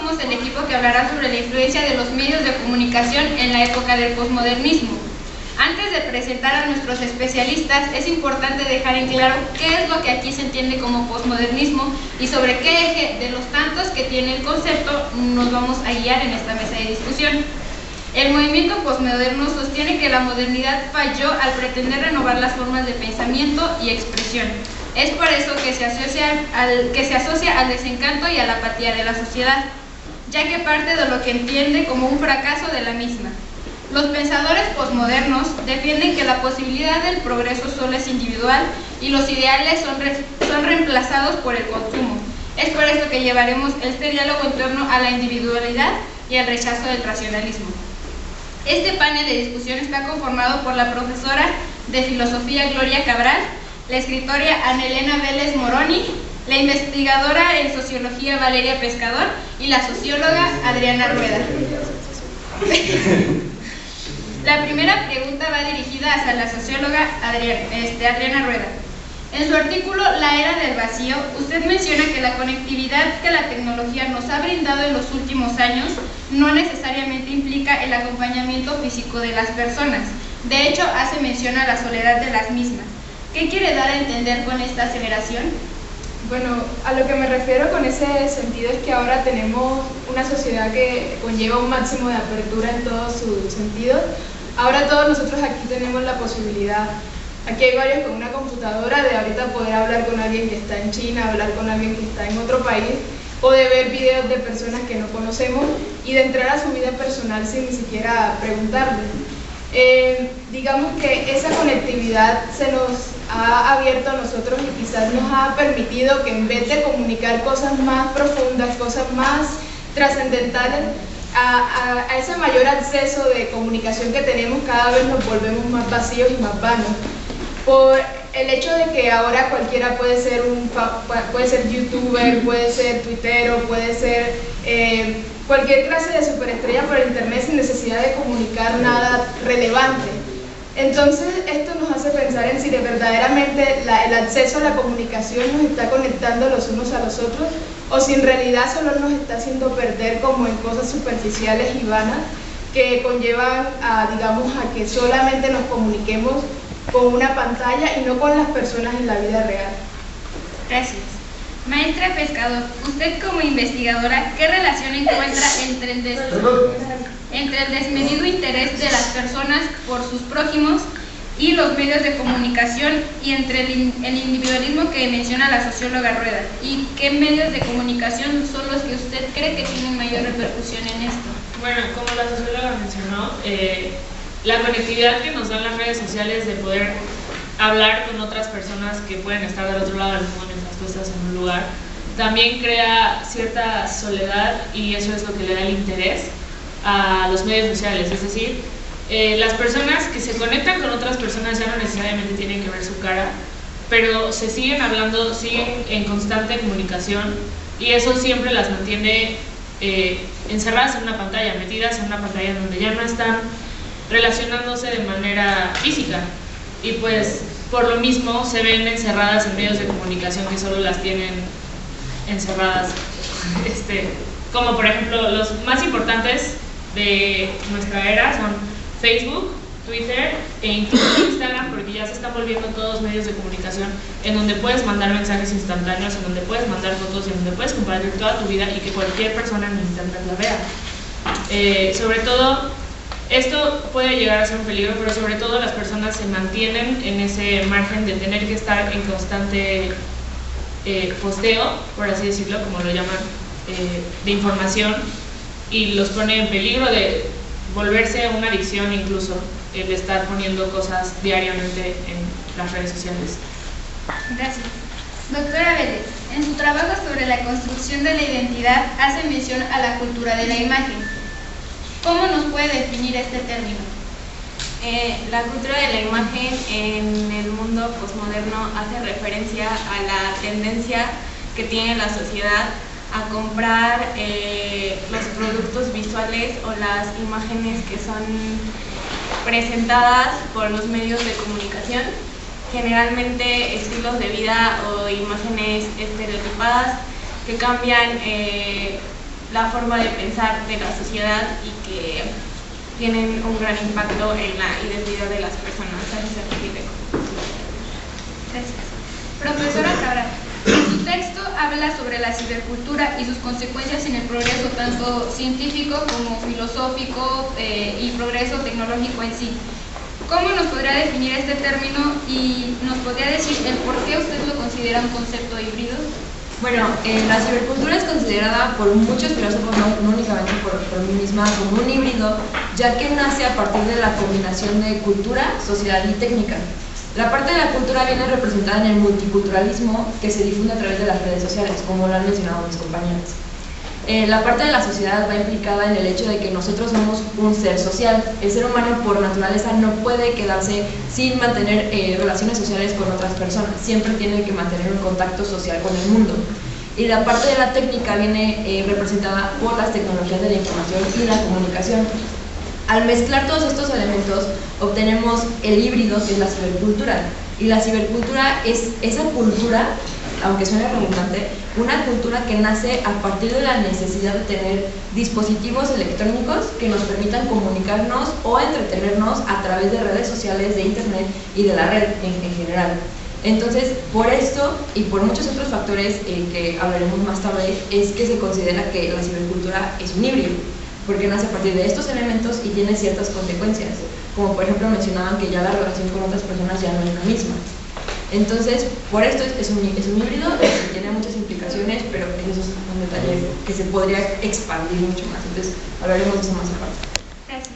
somos el equipo que hablará sobre la influencia de los medios de comunicación en la época del posmodernismo. Antes de presentar a nuestros especialistas, es importante dejar en claro qué es lo que aquí se entiende como posmodernismo y sobre qué eje de los tantos que tiene el concepto nos vamos a guiar en esta mesa de discusión. El movimiento posmoderno sostiene que la modernidad falló al pretender renovar las formas de pensamiento y expresión. Es por eso que se asocia al desencanto y a la apatía de la sociedad, ya que parte de lo que entiende como un fracaso de la misma. Los pensadores posmodernos defienden que la posibilidad del progreso solo es individual y los ideales son reemplazados por el consumo. Es por eso que llevaremos este diálogo en torno a la individualidad y al rechazo del racionalismo. Este panel de discusión está conformado por la profesora de filosofía Gloria Cabral, la escritora Ana Elena Vélez Moroni, la investigadora en sociología Valeria Pescador y la socióloga Adriana Rueda. La primera pregunta va dirigida hacia la socióloga Adriana Rueda. En su artículo La era del vacío, usted menciona que la conectividad que la tecnología nos ha brindado en los últimos años no necesariamente implica el acompañamiento físico de las personas. De hecho, hace mención a la soledad de las mismas. ¿Qué quiere dar a entender con esta aseveración? Bueno, a lo que me refiero con ese sentido es que ahora tenemos una sociedad que conlleva un máximo de apertura en todos sus sentidos. Ahora todos nosotros aquí tenemos la posibilidad, aquí hay varios con una computadora, de ahorita poder hablar con alguien que está en China, hablar con alguien que está en otro país, o de ver videos de personas que no conocemos y de entrar a su vida personal sin ni siquiera preguntarle. Digamos que esa conectividad se nos ha abierto a nosotros y quizás nos ha permitido que en vez de comunicar cosas más profundas, cosas más trascendentales, a ese mayor acceso de comunicación que tenemos, cada vez nos volvemos más vacíos y más vanos. Por el hecho de que ahora cualquiera puede ser youtuber, puede ser tuitero, puede ser cualquier clase de superestrella por internet sin necesidad de comunicar nada relevante. Entonces esto nos hace pensar en si de verdaderamente el acceso a la comunicación nos está conectando los unos a los otros o si en realidad solo nos está haciendo perder como en cosas superficiales y vanas que conllevan digamos, a que solamente nos comuniquemos con una pantalla y no con las personas en la vida real. Gracias. Maestra Pescador, usted como investigadora, ¿qué relación encuentra entre el desmedido interés de las personas por sus prójimos y los medios de comunicación y entre el individualismo que menciona la socióloga Rueda? ¿Y qué medios de comunicación son los que usted cree que tienen mayor repercusión en esto? Bueno, como la socióloga mencionó, la conectividad que nos dan las redes sociales de poder hablar con otras personas que pueden estar del otro lado del mundo mientras tú estás en un lugar, también crea cierta soledad y eso es lo que le da el interés a los medios sociales. Es decir, las personas que se conectan con otras personas ya no necesariamente tienen que ver su cara, pero se siguen hablando, siguen en constante comunicación y eso siempre las mantiene encerradas en una pantalla, metidas en una pantalla en donde ya no están relacionándose de manera física. Y pues por lo mismo se ven encerradas en medios de comunicación que solo las tienen encerradas, como por ejemplo los más importantes de nuestra era son Facebook, Twitter e incluso Instagram, porque ya se están volviendo todos medios de comunicación en donde puedes mandar mensajes instantáneos, en donde puedes mandar fotos, en donde puedes compartir toda tu vida y que cualquier persona en internet la vea. Sobre todo esto puede llegar a ser un peligro, pero sobre todo las personas se mantienen en ese margen de tener que estar en constante posteo, por así decirlo, como lo llaman, de información, y los pone en peligro de volverse una adicción, incluso el estar poniendo cosas diariamente en las redes sociales. Gracias. Doctora Vélez, en su trabajo sobre la construcción de la identidad hace mención a la cultura de la imagen. ¿Cómo nos puede definir este término? La cultura de la imagen en el mundo posmoderno hace referencia a la tendencia que tiene la sociedad a comprar los productos visuales o las imágenes que son presentadas por los medios de comunicación, generalmente estilos de vida o imágenes estereotipadas que cambian la forma de pensar de la sociedad y que tienen un gran impacto en la identidad de las personas. Gracias. Profesora Cabral, en su texto habla sobre la cibercultura y sus consecuencias en el progreso tanto científico como filosófico y progreso tecnológico en sí. ¿Cómo nos podría definir este término y nos podría decir el por qué usted lo considera un concepto híbrido? Bueno, la cibercultura es considerada por muchos filósofos, no únicamente por mí misma, como un híbrido, ya que nace a partir de la combinación de cultura, sociedad y técnica. La parte de la cultura viene representada en el multiculturalismo que se difunde a través de las redes sociales, como lo han mencionado mis compañeros. La parte de la sociedad va implicada en el hecho de que nosotros somos un ser social. El ser humano por naturaleza no puede quedarse sin mantener relaciones sociales con otras personas, siempre tiene que mantener un contacto social con el mundo. Y la parte de la técnica viene representada por las tecnologías de la información y la comunicación. Al mezclar todos estos elementos obtenemos el híbrido, que es la cibercultura. Y la cibercultura es esa cultura, aunque suene redundante, una cultura que nace a partir de la necesidad de tener dispositivos electrónicos que nos permitan comunicarnos o entretenernos a través de redes sociales, de internet y de la red en general. Entonces, por esto y por muchos otros factores que hablaremos más tarde, es que se considera que la cibercultura es un híbrido, porque nace a partir de estos elementos y tiene ciertas consecuencias, como por ejemplo mencionaban que ya la relación con otras personas ya no es la misma. Entonces, por esto es un híbrido, tiene muchas implicaciones, pero eso es un detalle que se podría expandir mucho más, entonces hablaremos de eso más aparte. Gracias.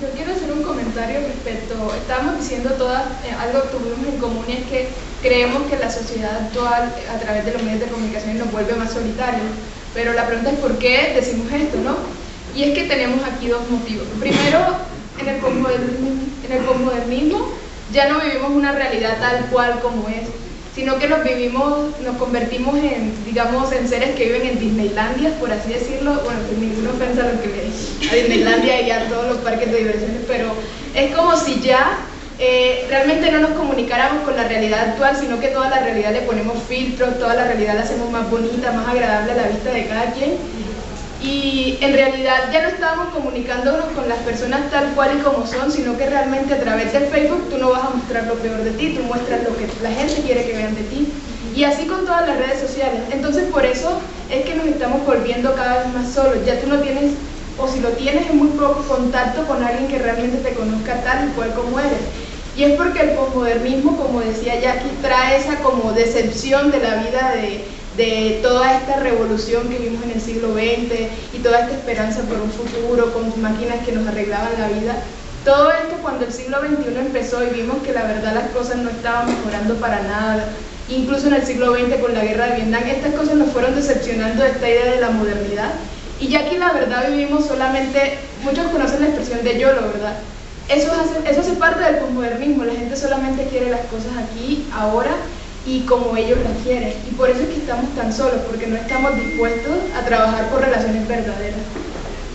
Yo quiero hacer un comentario respecto, estábamos diciendo todas, algo que tuvimos en común, y es que creemos que la sociedad actual a través de los medios de comunicación nos vuelve más solitarios, pero la pregunta es ¿por qué decimos esto, no? Y es que tenemos aquí dos motivos. Primero, en el posmodernismo ya no vivimos una realidad tal cual como es, sino que nos convertimos en, digamos, en seres que viven en Disneylandia, por así decirlo. Bueno, sin ninguna ofensa a lo que le a Disneylandia y a todos los parques de diversiones, pero es como si ya realmente no nos comunicáramos con la realidad actual, sino que toda la realidad le ponemos filtros, toda la realidad la hacemos más bonita, más agradable a la vista de cada quien. Y en realidad ya no estábamos comunicándonos con las personas tal cual y como son, sino que realmente a través del Facebook tú no vas a mostrar lo peor de ti, tú muestras lo que la gente quiere que vean de ti. Y así con todas las redes sociales. Entonces por eso es que nos estamos volviendo cada vez más solos. Ya tú no tienes, o si lo tienes, es muy poco contacto con alguien que realmente te conozca tal y cual como eres. Y es porque el posmodernismo, como decía Jackie, trae esa como decepción de la vida de toda esta revolución que vimos en el siglo XX y toda esta esperanza por un futuro con máquinas que nos arreglaban la vida. Todo esto cuando el siglo XXI empezó y vimos que la verdad las cosas no estaban mejorando para nada, incluso en el siglo XX con la guerra de Vietnam, estas cosas nos fueron decepcionando de esta idea de la modernidad. Y ya aquí la verdad vivimos solamente, muchos conocen la expresión de YOLO, ¿verdad? Eso hace parte del posmodernismo, la gente solamente quiere las cosas aquí, ahora, y como ellos las quieren, y por eso es que estamos tan solos, porque no estamos dispuestos a trabajar por relaciones verdaderas.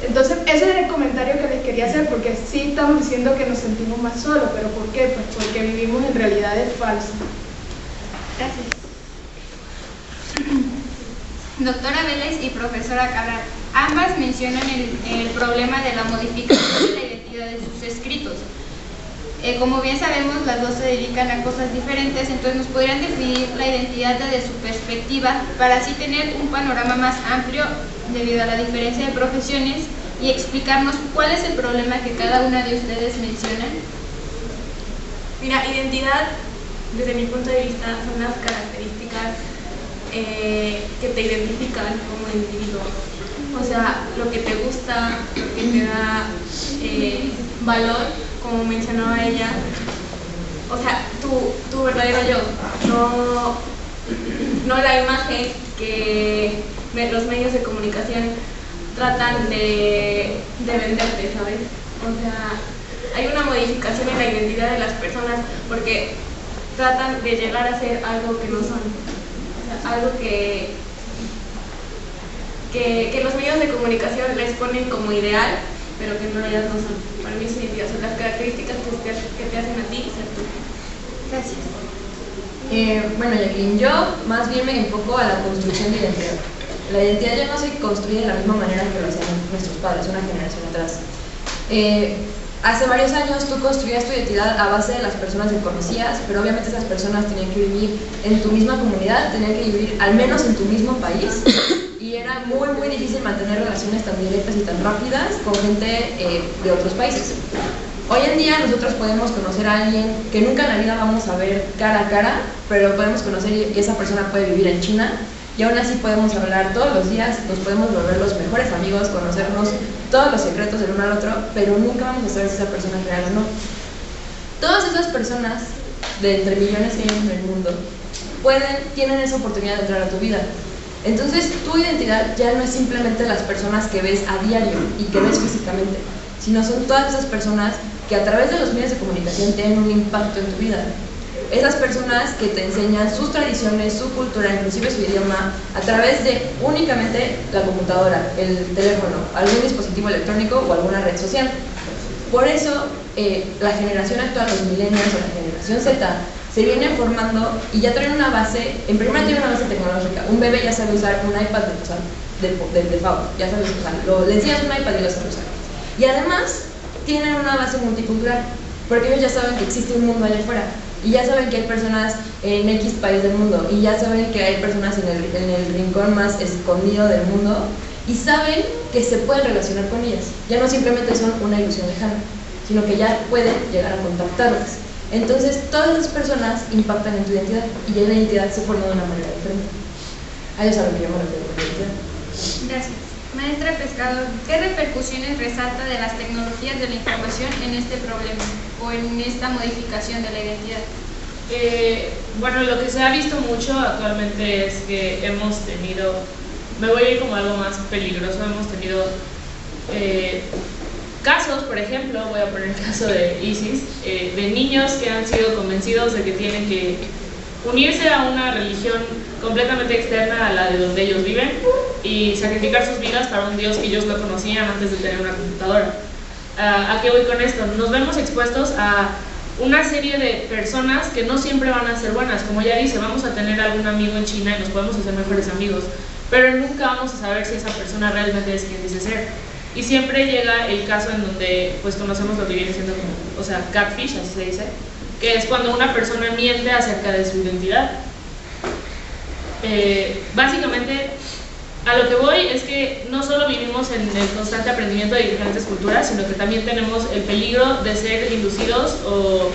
Entonces ese era el comentario que les quería hacer, porque sí estamos diciendo que nos sentimos más solos, pero ¿por qué? Pues porque vivimos en realidades falsas. Gracias. Doctora Vélez y profesora Cabral, ambas mencionan el problema de la modificación de la identidad de sus escritos. Como bien sabemos, las dos se dedican a cosas diferentes, entonces nos podrían definir la identidad desde su perspectiva para así tener un panorama más amplio debido a la diferencia de profesiones y explicarnos cuál es el problema que cada una de ustedes mencionan. Mira, identidad, desde mi punto de vista, son las características que te identifican como individuo. O sea, lo que te gusta, lo que te da valor, como mencionaba ella, o sea, tu verdadero yo, no la imagen que los medios de comunicación tratan de venderte, ¿sabes? O sea, hay una modificación en la identidad de las personas porque tratan de llegar a ser algo que no son, o sea, algo que los medios de comunicación les ponen como ideal, pero que no, ellas no son. Para mí son las características que te hacen a ti ser tú. Gracias. Bueno, Jacqueline, yo más bien me enfoco a la construcción de identidad. La identidad ya no se construye de la misma manera que lo hacían nuestros padres, una generación atrás. Hace varios años tú construías tu identidad a base de las personas que conocías, pero obviamente esas personas tenían que vivir en tu misma comunidad, tenían que vivir al menos en tu mismo país, y era muy difícil mantener relaciones tan directas y tan rápidas con gente de otros países. Hoy en día nosotros podemos conocer a alguien que nunca en la vida vamos a ver cara a cara, pero podemos conocer y esa persona puede vivir en China, y aún así podemos hablar todos los días, nos podemos volver los mejores amigos, conocernos todos los secretos del uno al otro, pero nunca vamos a saber si esa persona es real o no. Todas esas personas, de entre millones que hay en el mundo, tienen esa oportunidad de entrar a tu vida. Entonces tu identidad ya no es simplemente las personas que ves a diario y que ves físicamente, sino son todas esas personas que a través de los medios de comunicación tienen un impacto en tu vida. Esas personas que te enseñan sus tradiciones, su cultura, inclusive su idioma, a través de únicamente la computadora, el teléfono, algún dispositivo electrónico o alguna red social. Por eso, la generación actual, los millennials o la generación Z, se viene formando y ya traen una base, en primer lugar tiene una base tecnológica. Un bebé ya sabe usar un iPad de default, ya sabe usarlo. Le enseñas un iPad y lo sabe usar. Y además, tienen una base multicultural, porque ellos ya saben que existe un mundo allá afuera. Y ya saben que hay personas en X país del mundo, y ya saben que hay personas en el rincón más escondido del mundo, y saben que se pueden relacionar con ellas. Ya no simplemente son una ilusión lejana, sino que ya pueden llegar a contactarlas. Entonces, todas esas personas impactan en tu identidad, y ya la identidad se forma de una manera diferente. A eso es a lo que llamo la identidad. Gracias. Maestra Pescador, ¿qué repercusiones resalta de las tecnologías de la información en este problema o en esta modificación de la identidad? Bueno, lo que se ha visto mucho actualmente es que hemos tenido, me voy a ir como algo más peligroso, hemos tenido casos, por ejemplo, voy a poner el caso de ISIS, de niños que han sido convencidos de que tienen que unirse a una religión completamente externa a la de donde ellos viven y sacrificar sus vidas para un Dios que ellos no conocían antes de tener una computadora. ¿A qué voy con esto? Nos vemos expuestos a una serie de personas que no siempre van a ser buenas. Como ya dice, vamos a tener algún amigo en China y nos podemos hacer mejores amigos, pero nunca vamos a saber si esa persona realmente es quien dice ser. Y siempre llega el caso en donde pues conocemos lo que viene siendo como, o sea, catfish, así se dice, que es cuando una persona miente acerca de su identidad. Básicamente, a lo que voy es que no solo vivimos en el constante aprendimiento de diferentes culturas, sino que también tenemos el peligro de ser inducidos o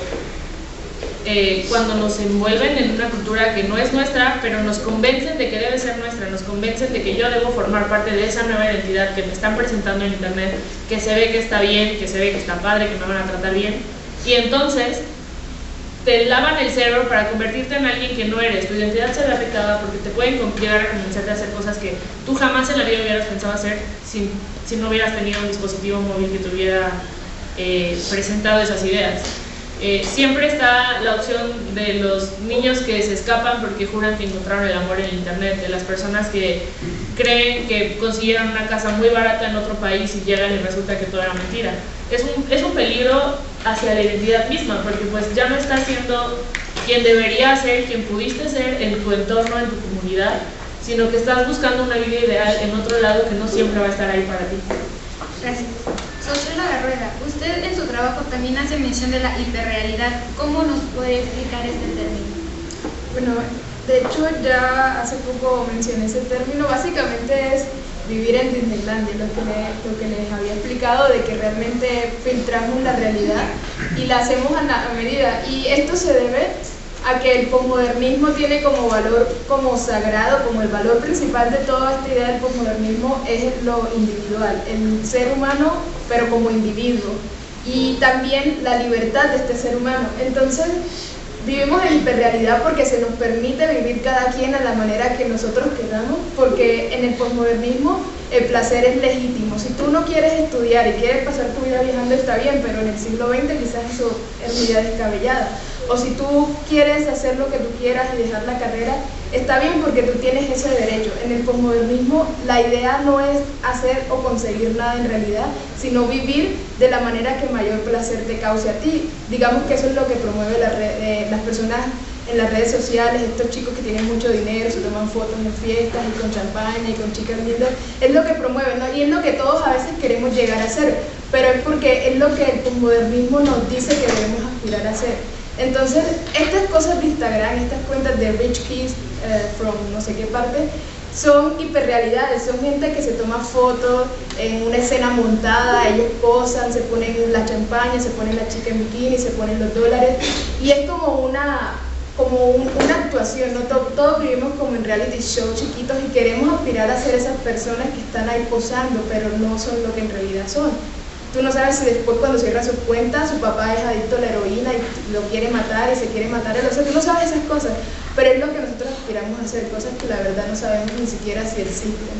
cuando nos envuelven en una cultura que no es nuestra, pero nos convencen de que debe ser nuestra, nos convencen de que yo debo formar parte de esa nueva identidad que me están presentando en internet, que se ve que está bien, que se ve que está padre, que me van a tratar bien, y entonces te lavan el cerebro para convertirte en alguien que no eres. Tu identidad se ve afectada porque te pueden llegar a convencerte a hacer cosas que tú jamás en la vida hubieras pensado hacer si no hubieras tenido un dispositivo móvil que te hubiera presentado esas ideas. Siempre está la opción de los niños que se escapan porque juran que encontraron el amor en internet, de las personas que creen que consiguieron una casa muy barata en otro país y llegan y resulta que todo era mentira. Es un peligro hacia la identidad misma, porque pues ya no estás siendo quien deberías ser, quien pudiste ser en tu entorno, en tu comunidad, sino que estás buscando una vida ideal en otro lado que no siempre va a estar ahí para ti. Gracias. Socio Lagarrueda, usted en su trabajo también hace mención de la hiperrealidad. ¿Cómo nos puede explicar este término? Bueno, de hecho ya hace poco mencioné ese término. Básicamente es vivir en Disneylandia, lo que les había explicado, de que realmente filtramos la realidad y la hacemos a medida. Y esto se debe a que el posmodernismo tiene como valor, como sagrado, como el valor principal de toda esta idea del posmodernismo es lo individual, el ser humano, pero como individuo, y también la libertad de este ser humano. Entonces, vivimos en hiperrealidad porque se nos permite vivir cada quien a la manera que nosotros queramos, porque en el posmodernismo el placer es legítimo. Si tú no quieres estudiar y quieres pasar tu vida viajando, está bien, pero en el siglo XX quizás eso es una idea descabellada. O si tú quieres hacer lo que tú quieras y dejar la carrera, está bien porque tú tienes ese derecho. En el posmodernismo la idea no es hacer o conseguir nada en realidad, sino vivir de la manera que mayor placer te cause a ti. Digamos que eso es lo que promueve las personas en las redes sociales, estos chicos que tienen mucho dinero, se toman fotos en fiestas y con champaña y con chicas lindas, es lo que promueven, ¿no? Y es lo que todos a veces queremos llegar a hacer, pero es porque es lo que el posmodernismo nos dice que debemos aspirar a hacer. Entonces, estas cosas de Instagram, estas cuentas de Rich Kids from no sé qué parte, son hiperrealidades, son gente que se toma fotos en una escena montada, ellos posan, se ponen la champaña, se ponen la chica en bikini, se ponen los dólares, y es como una actuación, ¿no? Todos vivimos como en reality show chiquitos y queremos aspirar a ser esas personas que están ahí posando, pero no son lo que en realidad son. Tú no sabes si después cuando cierra su cuenta, su papá es adicto a la heroína y lo quiere matar y se quiere matar él. O sea, tú no sabes esas cosas, pero es lo que nosotros aspiramos a hacer, cosas que la verdad no sabemos ni siquiera si existen.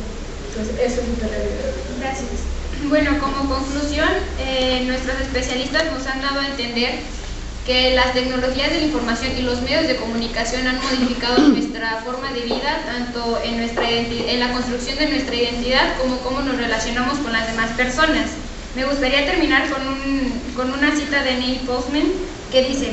Entonces, eso es hiperrealidad. Gracias. Bueno, como conclusión, nuestros especialistas nos han dado a entender que las tecnologías de la información y los medios de comunicación han modificado nuestra forma de vida, tanto en la construcción de nuestra identidad como cómo nos relacionamos con las demás personas. Me gustaría terminar con una cita de Neil Postman que dice: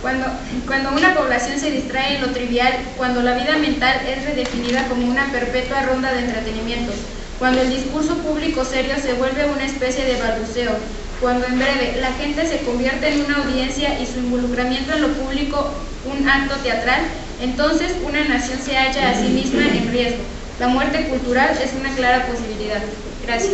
cuando una población se distrae en lo trivial, cuando la vida mental es redefinida como una perpetua ronda de entretenimientos, cuando el discurso público serio se vuelve una especie de balbuceo, cuando en breve la gente se convierte en una audiencia y su involucramiento en lo público un acto teatral, entonces una nación se halla a sí misma en riesgo. La muerte cultural es una clara posibilidad. Gracias.